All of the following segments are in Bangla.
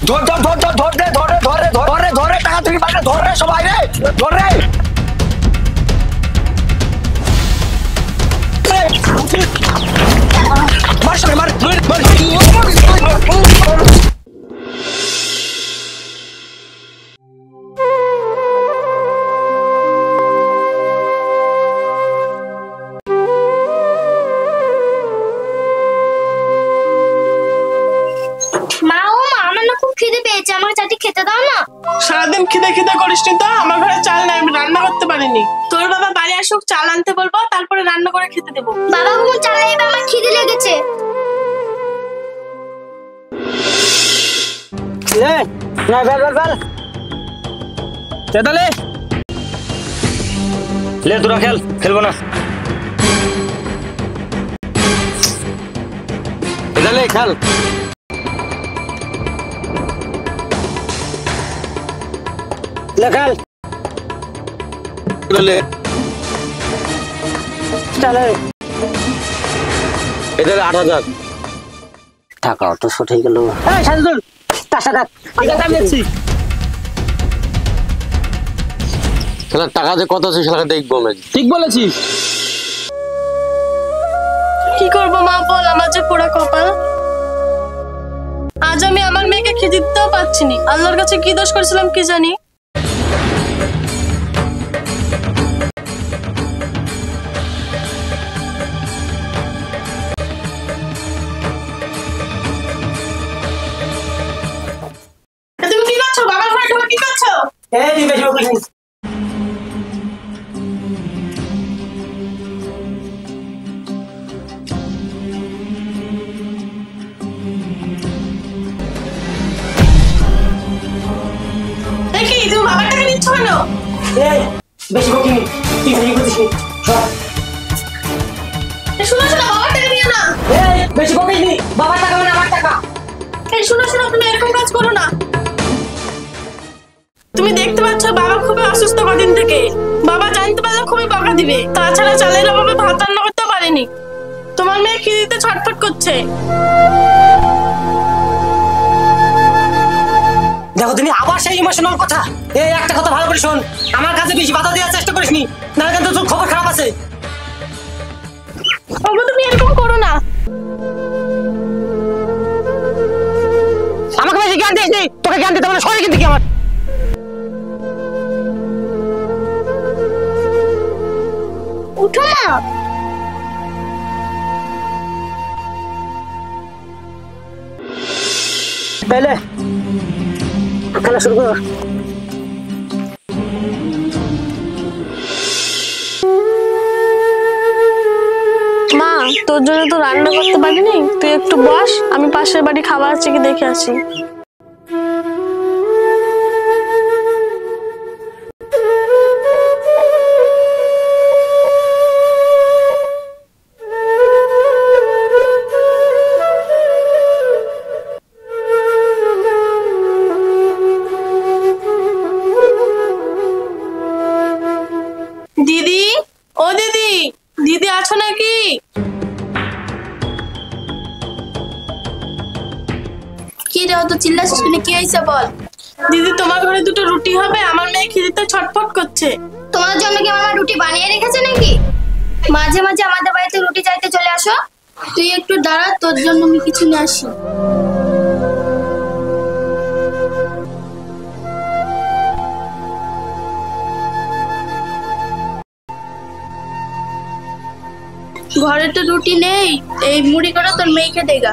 ধর ধর ধর ধর ধর রে ধর রে ধর রে ধর রে ধর রে টাকা তুই পারে ধর রে সবাই রে ধর রে মার সরে মার সারাদিন খিদে খিদে করিস নি তো? আমার ঘরে চাল নাই, আমি রান্না করতে পারিনি। তোর বাবা বাড়ি আসুক, চাল আনতে বলবো, তারপরে রান্না করে খেতে দেবো। বাবা কোন চাল নেই, আমার খিদে লেগেছে। লে না বেল বেল বেল চেতালে লে তোরা খেলবো না চেতালে খেল খেল চলে এদের ৮,০০০ টাকা তো শর্ট হয়ে গেল। টাকা যে কত আছে সেটা দেখবো। ঠিক বলেছিস। কি করবো মা বল, আমার যে পোড়া কপাল। আজ আমি আমার মেয়েকে খেতে দিতেও পারছি না। আল্লাহর কাছে কি দোষ করেছিলাম কি জানি। তুমি কি করছো? বাবার ঘরে ঢুকে কি করছো? তুমি বাবার টাকা নিচ্ছ কেন? বেশি বকি তুই ভেঙে করছিস শোনো শোনো, বাবার টাকা নিও না। বেশি বকিস নি, বাবার টাকা মানে আমার টাকা। শোনো শোনো, তুমি এরকম কাজ করো না। তুমি দেখতে পাচ্ছ বাবা খুবই অসুস্থ কদিন থেকে। বাবা জানতে পারলে খুবই বকা দিবে। তাছাড়া চালের অভাবে ভাত রান্না করতে পারেনি। তোমার মেয়ে খিদেতে ছটফট করছে। দেখো তুমি আবার সেই ইমোশনাল কথা। এই একটা কথা ভালো করে শোন, আমার কাছে বেশি বাধা দেওয়ার চেষ্টা করিস নি, নাহলে কিন্তু তোর খবর খারাপ আছে। তুমি এরকম করো না। আমাকে বেশি জ্ঞান দিস নি, তোকে জ্ঞান দিতে মানে সরে কিন্তু কি আমার। উঠো না। পেলে খেলা শুরু কর। মা, তোর জন্য তো রান্না করতে পারিনি। তুই একটু বস, আমি পাশের বাড়ি খাবার আছে কি দেখে আসি। দিদি, ও দিদি, দিদি আছো নাকি? কি রে, অত চিল্লাছিস কেন? কি হয়েছে বল। দিদি তোমার ঘরে দুটো রুটি হবে, আমার মেয়ে খিদেতে ছটফট করছে। তোমার জন্য কি মামা রুটি বানিয়ে রেখেছে নাকি? মাঝে মাঝে আমাদের বাড়িতে রুটি চাইতে চলে আসো। তুই একটু দাঁড়া, তোর জন্য আমি কিছু নিয়ে আসি। ঘরে তো রুটি নেই, এই মুড়ি করে তোর মেয়েকে দেগা।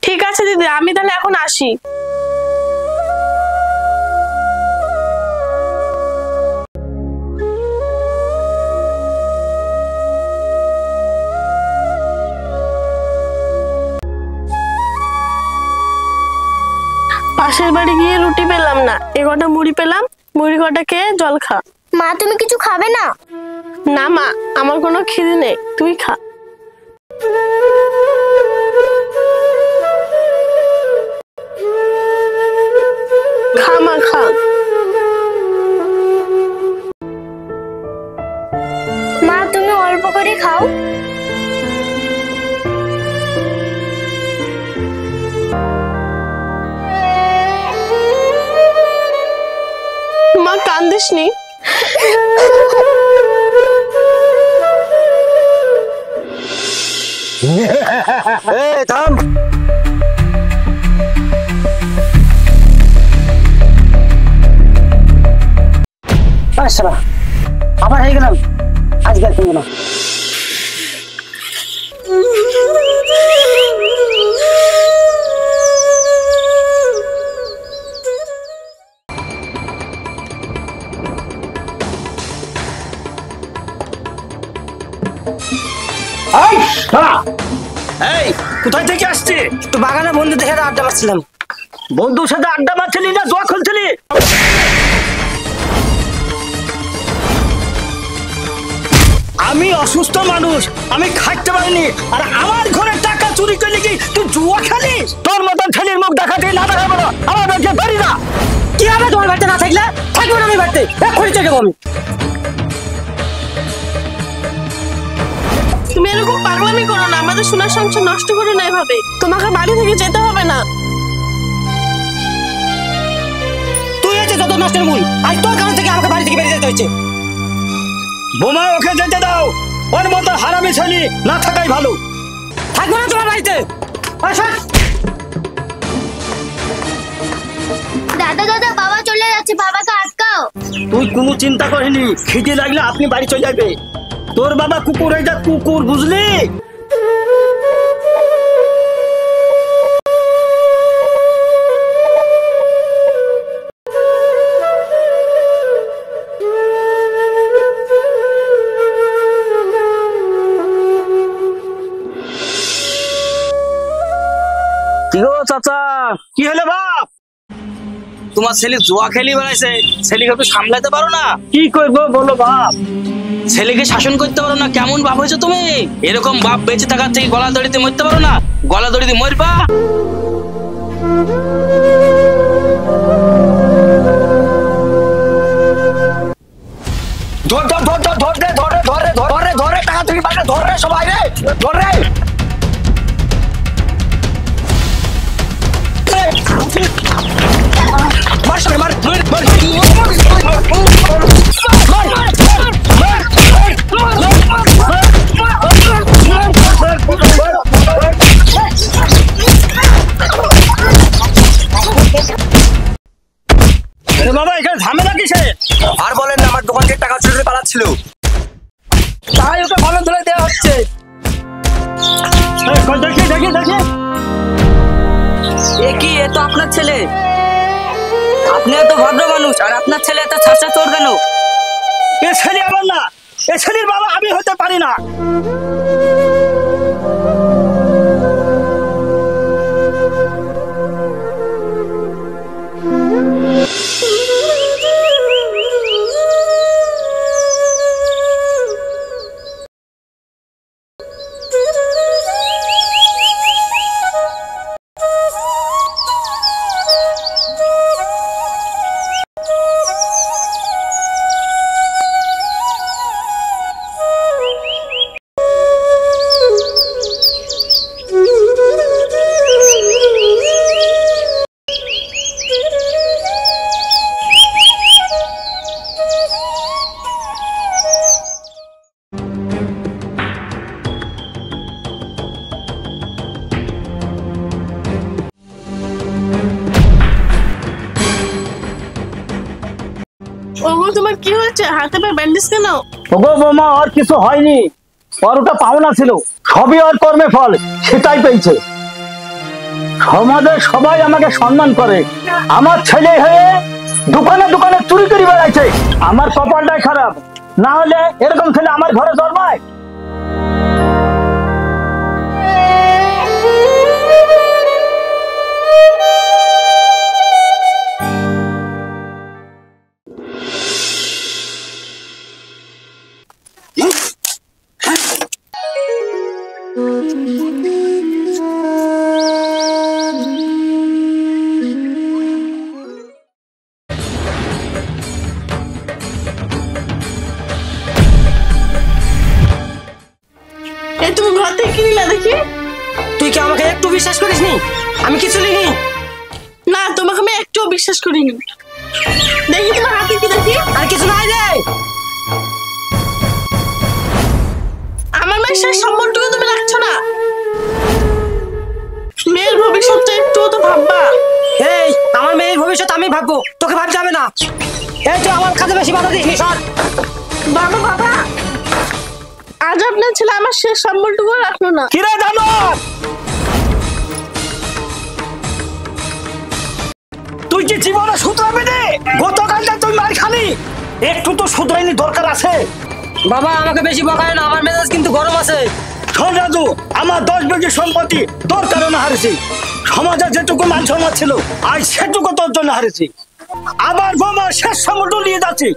ঠিক আছে দিদি, আমি তাহলে এখন আসি। পাশের বাড়ি গিয়ে রুটি পেলাম না, এ কটা মুড়ি পেলাম। মুড়ি কটা খেয়ে জল খা। মা তুমি কিছু খাবে না? না মা, আমার কোনো খিদে নেই, তুই খা। খা মা, খা। মা তুমি অল্প করে খাও। কাঁদিসনি? এই থাম। আচ্ছা আবার হয়ে গেলাম, আজকে আর কিনবো না। এই কোথায় থেকে আসছে? তো বাগানে বন্ধু দেখে আড্ডা মারছিলাম। বন্ধুর সাথে আড্ডা মারছিলি না জুয়া খেলছিলি? আমি অসুস্থ মানুষ, আমি খাইতে পারিনি, আর আমার ঘরে টাকা চুরি করলে কি তুই জুয়া খেলিস? তোর মতন ছেলের মুখ দেখাতে না দেখাবো না, আমার বাড়িতে পারি না। কি হবে তোমার বাড়িতে না থাকলে? থাকবো না আমি বাড়িতে, এক্ষুনি চলে যাবো আমি। তুমি এরকম পাগলামি করো না, আমাদের সোনার সংসার নষ্ট করো না এভাবে। তোমাকে বাড়ি থেকে যেতে হবে না। তুই হচ্ছে যত নষ্টের মূল, আজ তোর কারণ থেকে আমাকে বাড়ি থেকে বেরিয়ে যেতে হচ্ছে। বোমা ওকে যেতে দাও, ওর মতো হারামি ছেলে না থাকাই ভালো। থাকবো না তোমার বাড়িতে। দাদা দাদা বাবা চলে যাচ্ছে, বাবাকে আটকাও। তুই কোনো চিন্তা করিনি, খিদে লাগলে আপনি বাড়ি চলে যাবে। তোর বাবা কুকুর, এইটা কুকুর, বুঝলি? কি গো চাচা, কি হলো বাপ? তোমার ছেলে জুয়া খেলি বেড়াইছে, ছেলেকে একটু সামলাতে পারো না? কি করবো বলো বাপ? ছেলেকে শাসন করতে পারো না? কেমন বাপ হয়েছো তুমি? এরকম বাপ বেঁচে থাকার থেকে গলা দড়িতে মরতে পারো না? গলা দড়িতে মরবা। ধর ধর ধর ধর ধর রে, ধরে ধরে ধরে ধরে টাকা তুই বাইরে ধর রে, সবাই রে ধর রে। মার সবাই, মার মার মার বাবা, এখানে ঝামেলা কিসে? আর বলেন না, আমার দোকান থেকে টাকা চুরি করে পালাচ্ছিল, তাই ওকে ভালো ধরে দেওয়া হচ্ছে। দেখি দেখি দেখি, এ কি? এ তো আপনার ছেলে। আপনি এত ভদ্র মানুষ, আর আপনার ছেলে এত ছাঁচা চোর কেন? এ ছেলে আমার না, এ ছেলের বাবা আমি হতে পারি না। ওগো তোমার কি হয়েছে? হাতে পায়ে ব্যান্ডেজ কেন? ওগো বৌমা, আর কিছু হয়নি, ওর ওটা পাওনা ছিল, সবই ওর কর্মে ফল, সেটাই পেয়েছে। সমাজে সবাই আমাকে সম্মান করে, আমার ছেলে হয়ে দোকানে দোকানে চুরি করে বেড়াইছে। আমার কপালটাই খারাপ, না হলে এরকম ছেলে আমার ঘরে জন্মায়। তুমি ঘর থেকে কি নিলা দেখি? তুই কি আমাকে একটু বিশ্বাস করিসনি? আমি কিছু নিইনি। না, তোমাকে আমি একটুও বিশ্বাস করিনি। দেখি তোমার হাতে কি দেখি। দেখি। আর কিছু নাই রে। আমার মেয়ের শেষ সম্বলটুকু তুমি রাখছো না। মেয়ের ভবিষ্যৎটা একটুও তো ভাববা। এই আমার মেয়ের ভবিষ্যৎ আমি ভাববো, তোকে ভাবতে হবে না। এই তুই আমার কাছে বেশি বাধা দিস নি, সর। বাবা বাবা, আজ আপনার ছেলে আমার শেষ সম্বলটুকু রাখলো না। কিরে জানোয়ার, তুই কি জীবনে শুধরাবি রে? গতকাল তুই মার খালি, একটু তো শুধরাইনি দরকার আছে। বাবা আমাকে বেশি বকায় না, আমার মেজাজ কিন্তু গরম আছে। শোন রাজু, আমার 10 বিঘি সম্পত্তি তোর কারণে হারেছি। সমাজে যেটুকু মান সম্মান ছিল আজ সেটুকু তোর জন্য হারেছি। আবার বোমা শেষ সম্বলটা নিয়ে যাচ্ছি।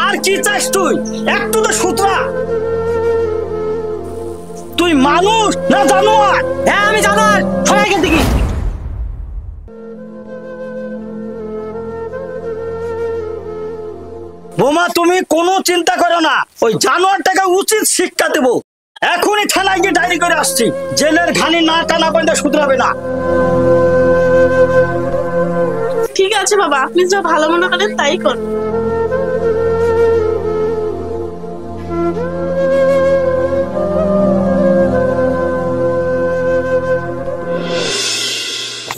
আর কি চাস তুই? একটু তো শুধরা। তুই মানুষ না জানোয়ার? হ্যাঁ আমি জানোয়ার, সবাই এখান থেকে। বোমা তুমি কোনো চিন্তা করো না, ওই জানোয়ারটাকে উচিত শিক্ষা দেব। এখনই থানায় গিয়ে ডায়েরি করে আসছি। জেলের ঘানি না টানা পর্যন্ত শুধরাবে না। ঠিক আছে বাবা, আপনি যা ভালো মনে করেন তাই কর।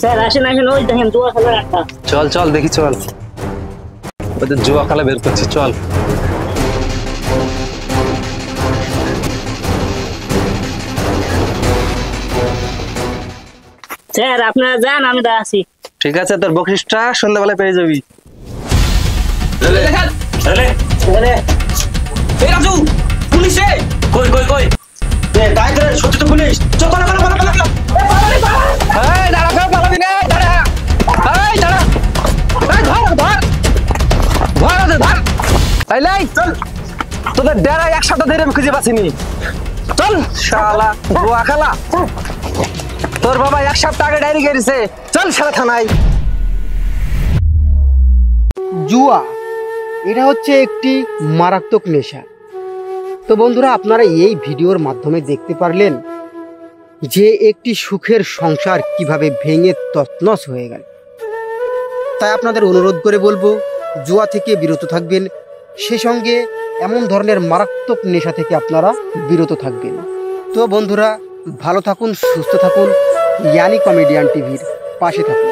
স্যার আসেন আসেন, ওই দেখেন জুয়া খেলার একটা। চল চল দেখি, চল ওদের জুয়া খেলা বের করছি, চল। স্যার আপনারা যান, আমি দা আছি। ঠিক আছে, তোর বকরিসটা সন্ধ্যাবেলা পেয়ে যাবি। এই রাজু, পুলিশ রে। কই কই কই? সত্যি তো পুলিশ। চল পালা পালা পালা পালা। এই দাঁড়া, কেউ পালাবি না, দাঁড়া। এই দাঁড়া, এই ধর ধর ধর ওদের, ধর। এই লাই, চল। তোদের ডেরা একসাথে ধরে আমি খুঁজে পাচ্ছিনি। চল শালা, জুয়া খেলা। তোর বাবা 1 সপ্তাহ আগে ডায়েরি করেছে। চল শালা থানায়। জুয়া এটা হচ্ছে একটি মারাত্মক নেশা। তো বন্ধুরা, আপনারা এই ভিডিওর মাধ্যমে দেখতে পারলেন যে একটি সুখের সংসার কিভাবে ভেঙে তছনছ হয়ে গেল। তাই আপনাদের অনুরোধ করে বলবো, জুয়া থেকে বিরত থাকবেন, সে সঙ্গে এমন ধরনের মারাত্মক নেশা থেকে আপনারা বিরত থাকবেন। তো বন্ধুরা, ভালো থাকুন, সুস্থ থাকুন, ইয়ানি কমেডিয়ান টিভির পাশে থাকুন।